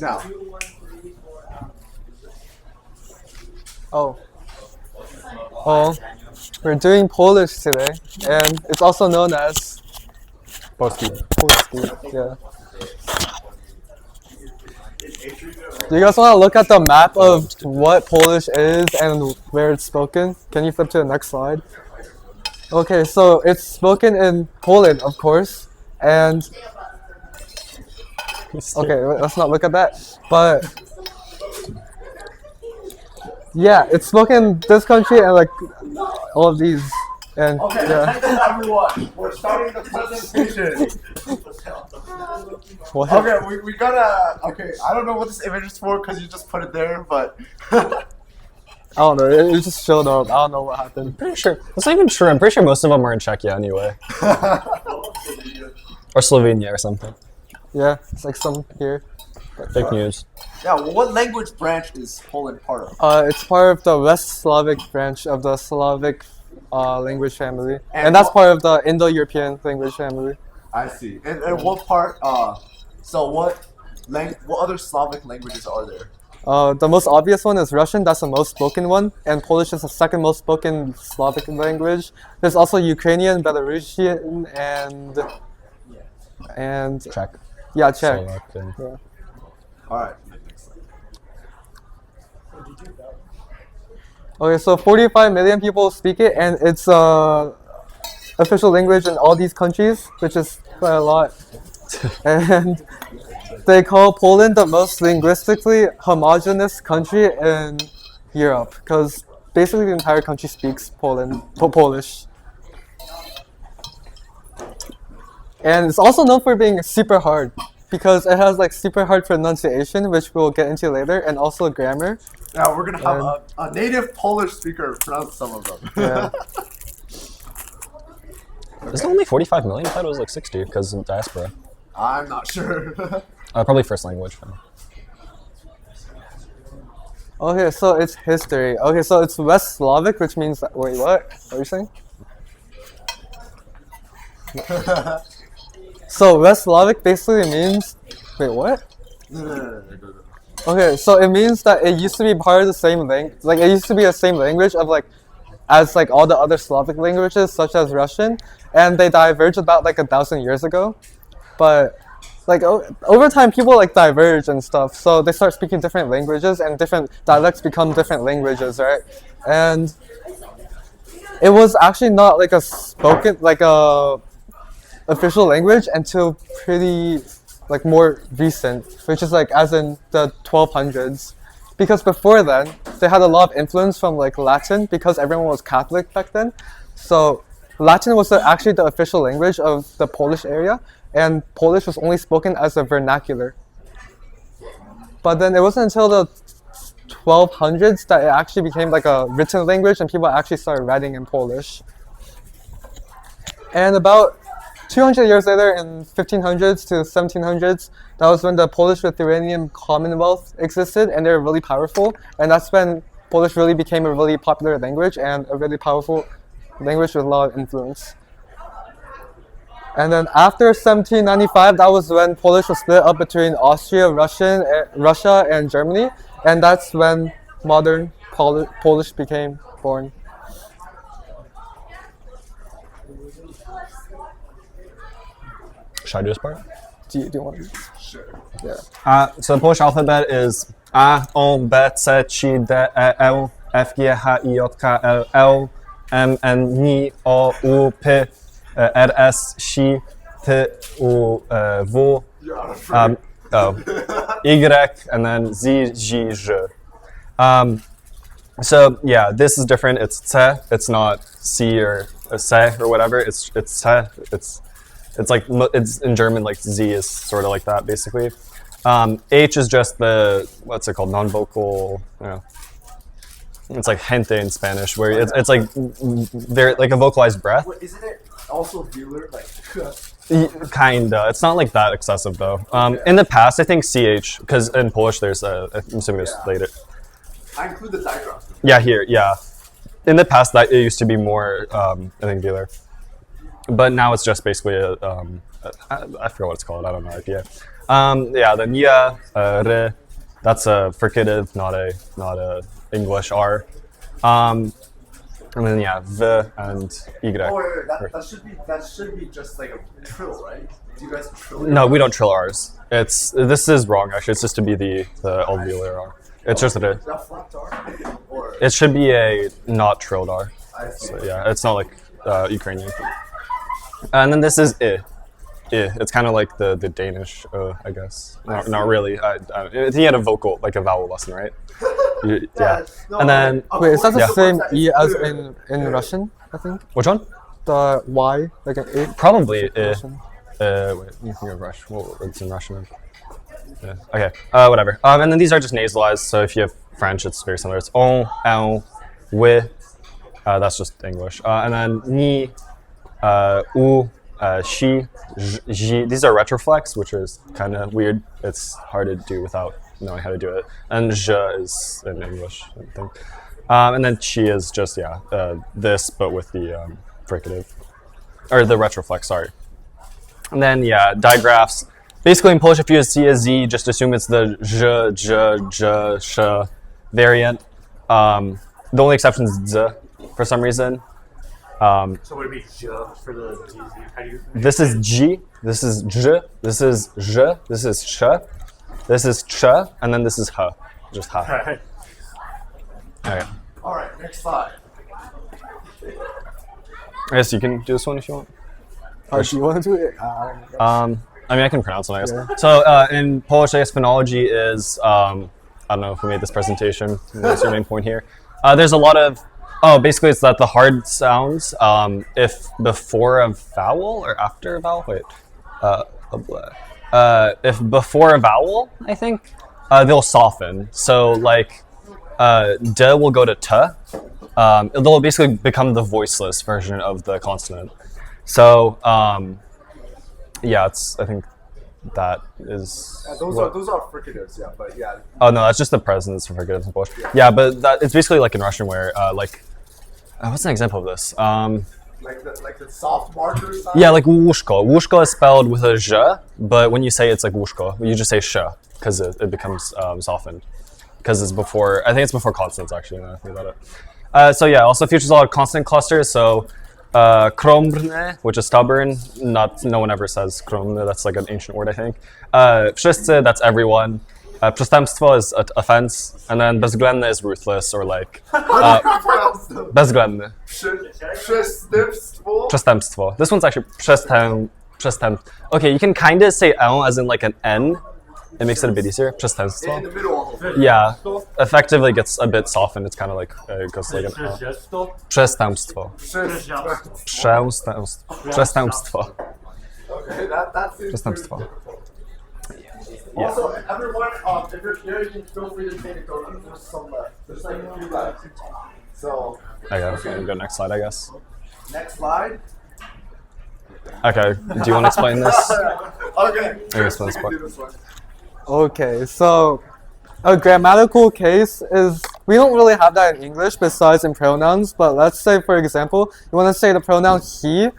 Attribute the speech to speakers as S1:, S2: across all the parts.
S1: Now,
S2: Oh. Well, we're doing Polish today, and it's also known as
S3: Polski.
S2: Polski. Yeah. Do you guys want to look at the map of what Polish is and where it's spoken? Can you flip to the next slide? Okay, so it's spoken in Poland, of course, and okay, let's not look at that. But yeah, it's spoken in this country and like all of these. And
S1: okay,
S2: yeah.
S1: everyone, we're starting the presentation.
S2: What?
S1: Okay, we gotta. Okay, I don't know what this image is for because you just put it there, but.
S2: I don't know. It just showed up. I don't know what happened.
S3: Pretty sure. That's not even true. I'm pretty sure most of them are in Czechia anyway. Or Slovenia or something.
S2: Yeah, it's like some here.
S3: Fake news.
S1: Yeah, well, what language branch is Poland part of?
S2: It's part of the West Slavic branch of the Slavic language family,
S1: And
S2: and that's
S1: what-
S2: part of the Indo-European language family.
S1: I see. And what part? So what other Slavic languages are there?
S2: The most obvious one is Russian. That's the most spoken one, and Polish is the second most spoken Slavic language. There's also Ukrainian, Belarusian, and
S3: Czech.
S2: yeah, Czech.
S3: Slovak, and-
S2: Yeah.
S1: All right.
S2: Okay, so 45 million people speak it, and it's official language in all these countries, which is quite a lot. And they call Poland the most linguistically homogeneous country in Europe, because basically the entire country speaks Polish. And it's also known for being super hard, because it has like super hard pronunciation, which we'll get into later, and also grammar.
S1: Now we're gonna have a native Polish speaker pronounce some of them.
S2: Yeah.
S3: Isn't it only 45 million? I thought it was like 60 because of diaspora.
S1: I'm not sure.
S3: Probably first language.
S2: Okay, so it's history. Okay, so it's West Slavic, which means that, wait, what? What are you saying? So West Slavic basically means, wait, what? Okay, so it means that it used to be part of the same language, like it used to be the same language of like, as like all the other Slavic languages such as Russian, and they diverged about like 1,000 years ago. But like over time, people like diverge and stuff, so they start speaking different languages, and different dialects become different languages, right? And it was actually not like a spoken, like a official language until pretty like more recent, which is like as in the 1200s, because before then they had a lot of influence from like Latin, because everyone was Catholic back then. So Latin was actually the official language of the Polish area, and Polish was only spoken as a vernacular. But then it wasn't until the 1200s that it actually became like a written language, and people actually started writing in Polish. And about 200 years later, in 1500s to 1700s, that was when the Polish-Lithuanian Commonwealth existed, and they were really powerful. And that's when Polish really became a really popular language and a really powerful language with a lot of influence. And then after 1795, that was when Polish was split up between Austria, Russia, and Germany, and that's when modern Polish became born.
S3: Should I do this part?
S2: Do you want to?
S1: Sure.
S2: Yeah.
S3: So the Polish alphabet is A, O, B, C, C, D, E, L, F, G, H, I, J, K, L, L, M, N, N, O, U, P, R, S, Š, T, U, V, Y, and then Z, Ž, Ž. So yeah, this is different. It's C. It's not C or Se or whatever. It's C. It's like, it's in German, like Z is sort of like that, basically. H is just the, what's it called, non-vocal, you know. It's like gente in Spanish, where it's like, they're like a vocalized breath.
S1: Wait, isn't it also velar, like?
S3: Kinda. It's not like that excessive, though. In the past, I think CH, because in Polish, there's I'm assuming there's later.
S1: I include the digraphs.
S3: Yeah, here, yeah. In the past, that it used to be more, I think, velar. But now it's just basically I forget what it's called. I don't know. Yeah. Yeah, the nia, re, that's a fricative, not a English R. And then yeah, v and y.
S1: Oh wait, that should be just like a trill, right? Do you guys trill?
S3: No, we don't trill R's. This is wrong actually. It's just to be the alveolar R. It's just a.
S1: Reflect R? Or
S3: It should be a not trilled R.
S1: I see.
S3: So yeah, it's not like Ukrainian. And then this is I. It's kind of like the Danish, I guess. Not really. He had a vocal, like a vowel lesson, right? Yeah.
S1: No,
S3: And then
S2: Wait, is that the
S3: Yeah.
S2: same E as in Russian? I think
S3: which one?
S2: the Y, like an A.
S3: Probably I.
S2: Russian.
S3: Wait, let me think of Russian. Well, it's in Russian. Yeah. Okay. Whatever. And then these are just nasalized. So if you have French, it's very similar. It's on, we. That's just English. And then ni, u, she, ji. These are retroflex, which is kind of weird. It's hard to do without knowing how to do it. And je is in English, I think. And then chi is just this, but with the fricative, or the retroflex. Sorry. And then yeah, digraphs. Basically in Polish, if you see a z, just assume it's the zh, j, sh variant. The only exception is z for some reason.
S4: So would it be j for the GZ? How do you?
S3: This is g, this is j, this is zh, this is sh, this is ch, and then this is h, just ha.
S4: Alright.
S3: Okay.
S1: All right, next slide.
S3: I guess you can do this one if you want.
S2: Or do you want to do it?
S3: I mean, I can pronounce it, I guess. So in Polish, I guess phonology is, I don't know who made this presentation. What's your main point here? There's a lot of, basically it's that the hard sounds, if before a vowel or after a vowel, if before a vowel, I think, they'll soften. So like, de will go to t. They'll basically become the voiceless version of the consonant. So, yeah, I think that is.
S1: Those are fricatives, yeah, but yeah.
S3: Oh no, that's just the presence for fricatives in Polish. Yeah, but it's basically like in Russian where what's an example of this?
S1: Like the soft marker sound.
S3: Yeah, like łóżko. Łóżko is spelled with a j, but when you say it's like łóżko, you just say sh because it becomes softened because it's before. I think it's before consonants actually. Now I think about it. So yeah, also features a lot of consonant clusters. So. Kromrne, which is stubborn. No one ever says kromrne. That's like an ancient word, I think. Wszyscy, that's everyone. Przestępstwo is offense, and then bezwzględny is ruthless or like. Bezwzględny.
S1: Przestępstwo.
S3: Przestępstwo. This one's actually przestęp. Okay, you can kind of say as in like an N. It makes it a bit easier. Przestępstwo.
S1: In the middle.
S3: Yeah, effectively gets a bit softened. It's kind of like it goes like an Przestępstwo. Przestępstwo.
S1: Okay, that seems
S3: Przestępstwo.
S1: pretty difficult. Also, everyone, if you're here, you can feel free to take a cookie. There's like a few left. So,
S3: Okay, go next slide, I guess.
S1: next slide.
S3: Okay, do you want to explain this?
S1: Okay.
S3: I guess that's
S1: we can
S3: part.
S1: do this one.
S2: Okay, so a grammatical case is, we don't really have that in English besides in pronouns, but let's say, for example, you want to say the pronoun he,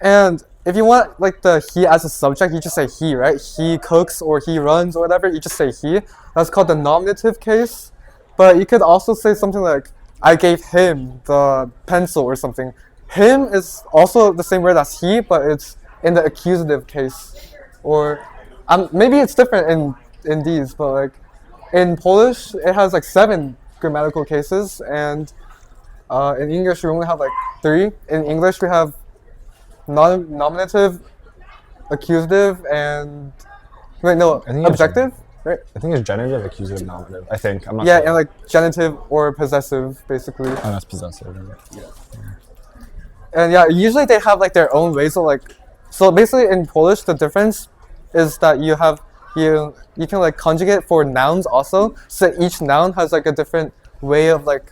S2: and if you want like the he as a subject, you just say he, right? He cooks or he runs or whatever, you just say he. That's called the nominative case. But you could also say something like, I gave him the pencil or something. Him is also the same word as he, but it's in the accusative case. Or maybe it's different in these, but like in Polish, it has like 7 grammatical cases, and in English, we only have like 3. In English, we have nominative, accusative, and objective, right?
S3: I think it's genitive, accusative, nominative. I think. I'm not
S2: Yeah,
S3: sure.
S2: and like genitive or possessive, basically.
S3: Oh, that's possessive.
S2: And yeah, usually they have like their own ways of like. So basically, in Polish, the difference is that you can like conjugate for nouns also. So each noun has like a different way of like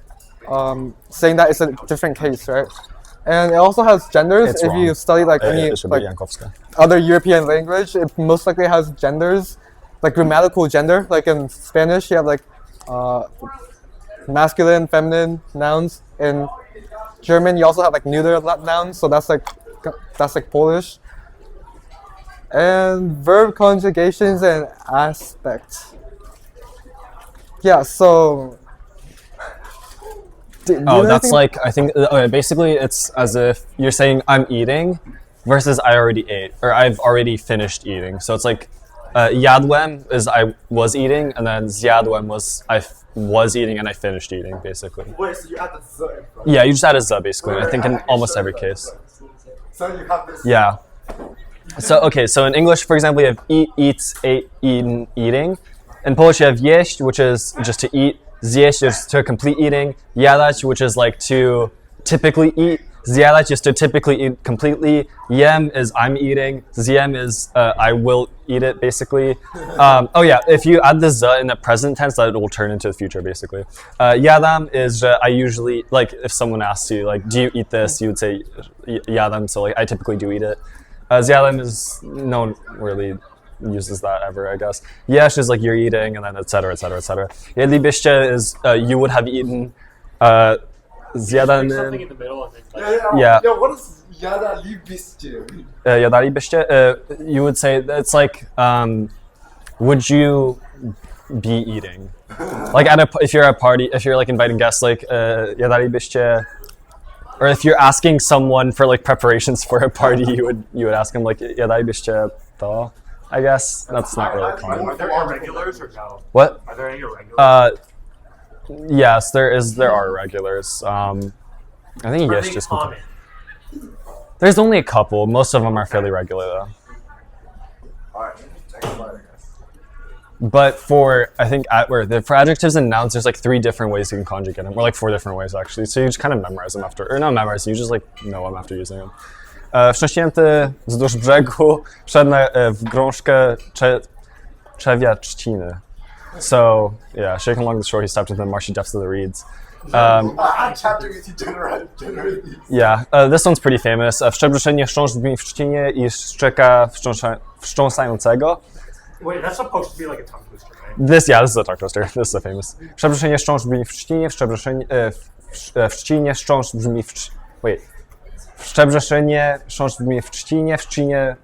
S2: saying that it's a different case, right? And it also has genders.
S3: It's
S2: if
S3: wrong.
S2: you study like any
S3: It should be
S2: like
S3: Jankowska.
S2: other European language, it most likely has genders, like grammatical gender. Like in Spanish, you have like masculine, feminine nouns. In German, you also have like neuter nouns. So that's like Polish. And verb conjugations and aspects. Yeah, so.
S3: Oh, that's like, I think, okay, basically it's as if you're saying I'm eating versus I already ate, or I've already finished eating. So it's like, jadłem is I was eating, and then zjadłem was was eating and I finished eating, basically.
S1: Wait, so you add the z in front.
S3: Yeah, you just add a z basically, I think in almost every case.
S1: So you have this.
S3: Yeah. So, okay, so in English, for example, you have eat, eats, ate, eaten, eating. In Polish, you have jeść, which is just to eat. Zjeść is to complete eating. Jadać, which is like to typically eat. Zjadać is to typically eat completely. Jem is I'm eating. Zjem is I will eat it, basically. Oh yeah, if you add the z in the present tense, that will turn into the future, basically. Jadam is I usually, like if someone asks you, like, do you eat this? You would say jadam, so like I typically do eat it. Zjadam is, no one really uses that ever, I guess. Jeść is like you're eating, and then etc., etc., etc. Jedlibyście is you would have eaten.
S4: Something
S3: Zjadany.
S4: in the middle and then
S3: Yeah.
S1: Yeah, what is yada libyście?
S3: Jadalibyście, you would say it's like, would you be eating? Like if you're at a party, if you're like inviting guests, like jadalibyście, or if you're asking someone for like preparations for a party, you would ask them like jadalibyście to. I guess that's not really common.
S4: Are there irregulars or no?
S3: What?
S4: Are there any irregulars?
S3: Yes, there are irregulars. I think
S4: Are
S3: yes,
S4: they
S3: just
S4: common?
S3: there's only a couple. Most of them are fairly regular though.
S1: Alright, next slide, I guess.
S3: But for for adjectives and nouns, there's like 3 different ways you can conjugate them, or like 4 different ways actually. So you just kind of memorize them after, or not memorize, you just like know them after using them. Wstrząśnięty wzdłuż brzegu, szedł w grążkę trzewia trzciny. So yeah, shaking along the shore, he stopped into the marshy depths of the reeds.
S1: Chapter is generate these.
S3: Yeah, this one's pretty famous. Wszczebrzeszczenie chrząszcz brzmi w trzcinie i szczeka wstrząsającego.
S4: Wait, that's supposed to be like a tongue twister, right?
S3: This is a tongue twister. This is a famous. Wszczebrzeszczenie chrząszcz brzmi w trzcinie, w trzcinie chrząszcz brzmi w Wszczebrzeszczenie chrząszcz brzmi w trzcinie